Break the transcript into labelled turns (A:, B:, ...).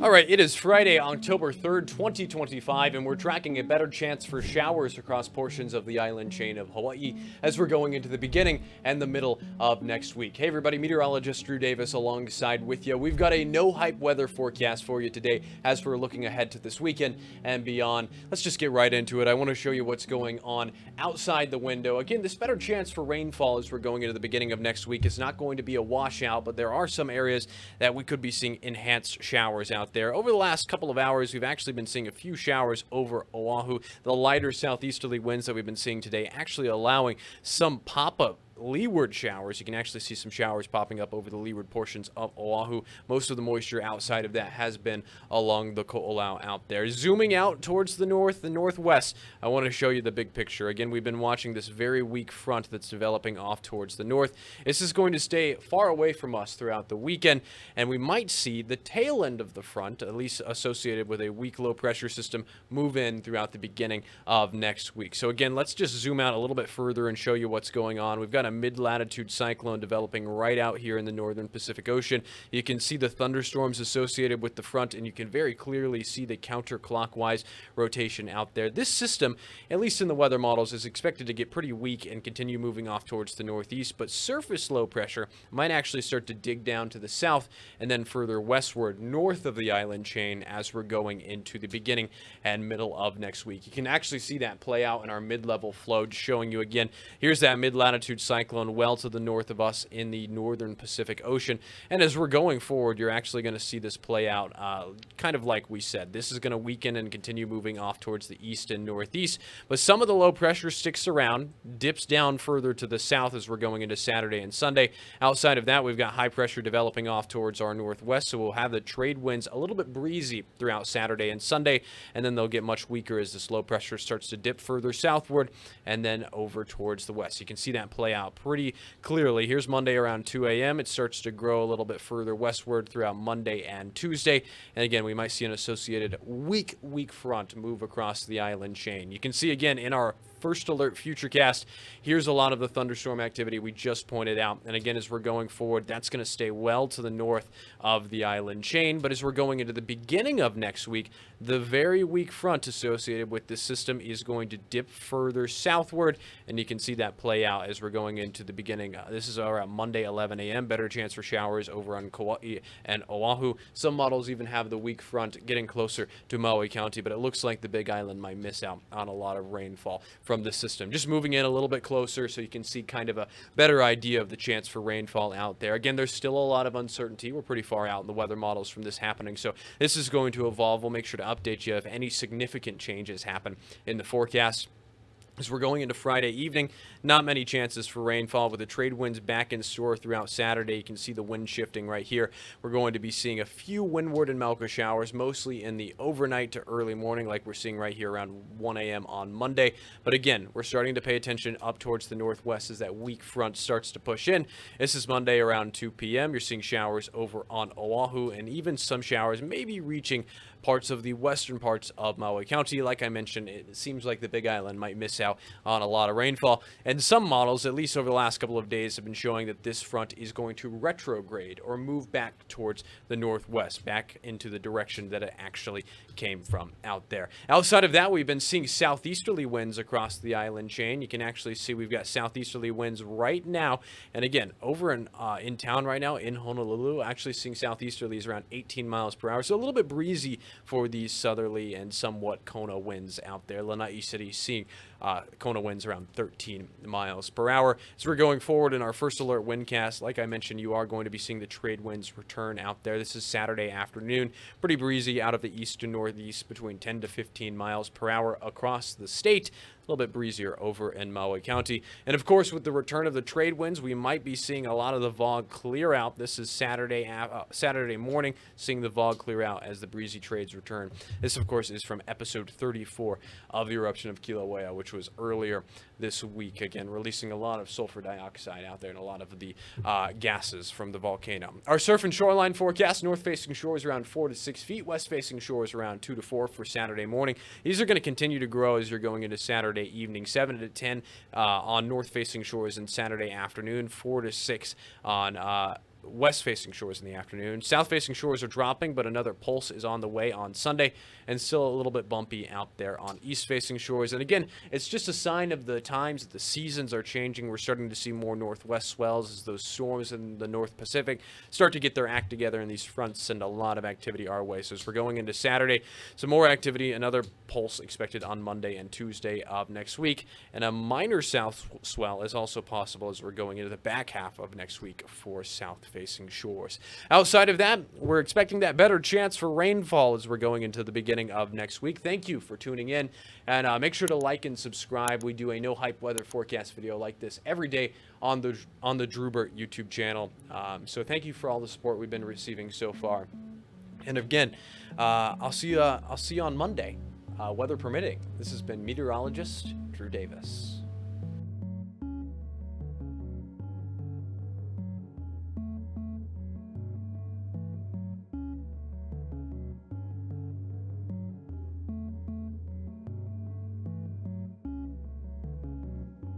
A: All right, it is Friday, October 3rd, 2025, and we're tracking a better chance for showers across portions of the island chain of Hawaii as we're going into the beginning and the middle of next week. Hey everybody, meteorologist Drew Davis alongside with you. We've got a no-hype weather forecast for you today as we're looking ahead to this weekend and beyond. Let's just get right into it. I want to show you what's going on outside the window. Again, this better chance for rainfall as we're going into the beginning of next week is not going to be a washout, but there are some areas that we could be seeing enhanced showers out there. Over the last couple of hours, we've actually been seeing a few showers over Oahu. The lighter southeasterly winds that we've been seeing today actually allowing some pop-up leeward showers. You can actually see some showers popping up over the leeward portions of Oahu. Most of the moisture outside of that has been along the ko'olau out there. Zooming out towards the north, the northwest, I want to show you the big picture. Again, we've been watching this very weak front that's developing off towards the north. This is going to stay far away from us throughout the weekend, and we might see the tail end of the front, at least associated with a weak low pressure system, move in throughout the beginning of next week. So again, let's just zoom out a little bit further and show you what's going on. We've got a mid-latitude cyclone developing right out here in the northern Pacific Ocean. You can see the thunderstorms associated with the front, and you can very clearly see the counterclockwise rotation out there. This system, at least in the weather models, is expected to get pretty weak and continue moving off towards the northeast, but surface low pressure might actually start to dig down to the south and then further westward north of the island chain as we're going into the beginning and middle of next week. You can actually see that play out in our mid-level flow, just showing you again. Here's that mid-latitude cyclone well to the north of us in the northern Pacific Ocean. And as we're going forward, you're actually going to see this play out kind of like we said. This is going to weaken and continue moving off towards the east and northeast. But some of the low pressure sticks around, dips down further to the south as we're going into Saturday and Sunday. Outside of that, we've got high pressure developing off towards our northwest. So we'll have the trade winds a little bit breezy throughout Saturday and Sunday. And then they'll get much weaker as this low pressure starts to dip further southward and then over towards the west. You can see that play out pretty clearly. Here's Monday around 2 a.m. It starts to grow a little bit further westward throughout Monday and Tuesday. And again, we might see an associated weak front move across the island chain. You can see again in our first alert futurecast, here's a lot of the thunderstorm activity we just pointed out. And again, as we're going forward, that's going to stay well to the north of the island chain. But as we're going into the beginning of next week, the very weak front associated with this system is going to dip further southward. And you can see that play out as we're going into the beginning. This is around Monday, 11 a.m. Better chance for showers over on Kauai and Oahu. Some models even have the weak front getting closer to Maui County, but it looks like the Big Island might miss out on a lot of rainfall from the system. Just moving in a little bit closer so you can see kind of a better idea of the chance for rainfall out there. Again, there's still a lot of uncertainty. We're pretty far out in the weather models from this happening, so this is going to evolve. We'll make sure to update you if any significant changes happen in the forecast. As we're going into Friday evening, not many chances for rainfall with the trade winds back in store throughout Saturday. You can see the wind shifting right here. We're going to be seeing a few windward and Melka showers, mostly in the overnight to early morning like we're seeing right here around 1 a.m. on Monday. But again, we're starting to pay attention up towards the northwest as that weak front starts to push in. This is Monday around 2 p.m. You're seeing showers over on Oahu and even some showers maybe reaching parts of the western parts of Maui County. Like I mentioned, it seems like the Big Island might miss out on a lot of rainfall. And some models, at least over the last couple of days, have been showing that this front is going to retrograde or move back towards the northwest, back into the direction that it actually came from out there. Outside of that, we've been seeing southeasterly winds across the island chain. You can actually see we've got southeasterly winds right now. And again, over in town right now in Honolulu, actually seeing southeasterlies around 18 miles per hour. So a little bit breezy for these southerly and somewhat Kona winds out there. Lanai City seeing Kona winds around 13 miles per hour. As we're going forward in our first alert windcast, like I mentioned, you are going to be seeing the trade winds return out there. This is Saturday afternoon. Pretty breezy out of the east to northeast between 10 to 15 miles per hour across the state. A little bit breezier over in Maui County. And of course, with the return of the trade winds, we might be seeing a lot of the Vog clear out. This is Saturday morning, seeing the Vog clear out as the breezy trades return. This, of course, is from episode 34 of the eruption of Kilauea, which was earlier this week. Again, releasing a lot of sulfur dioxide out there and a lot of the gases from the volcano. Our surf and shoreline forecast: north-facing shores around 4 to 6 feet, west-facing shores around 2 to 4 for Saturday morning. These are going to continue to grow as you're going into Saturday evening, 7 to 10 on north-facing shores, and Saturday afternoon, 4 to 6 on west-facing shores in the afternoon. South-facing shores are dropping, but another pulse is on the way on Sunday, and still a little bit bumpy out there on east-facing shores. And again, it's just a sign of the times that the seasons are changing. We're starting to see more northwest swells as those storms in the North Pacific start to get their act together, and these fronts send a lot of activity our way. So as we're going into Saturday, some more activity, another pulse expected on Monday and Tuesday of next week, and a minor south swell is also possible as we're going into the back half of next week for south-facing shores. Outside of that, we're expecting that better chance for rainfall as we're going into the beginning of next week. Thank you for tuning in, and make sure to like and subscribe. We do a no hype weather forecast video like this every day on the Drewbert YouTube channel. So thank you for all the support we've been receiving so far. And again, I'll see you on Monday, weather permitting. This has been meteorologist Drew Davis.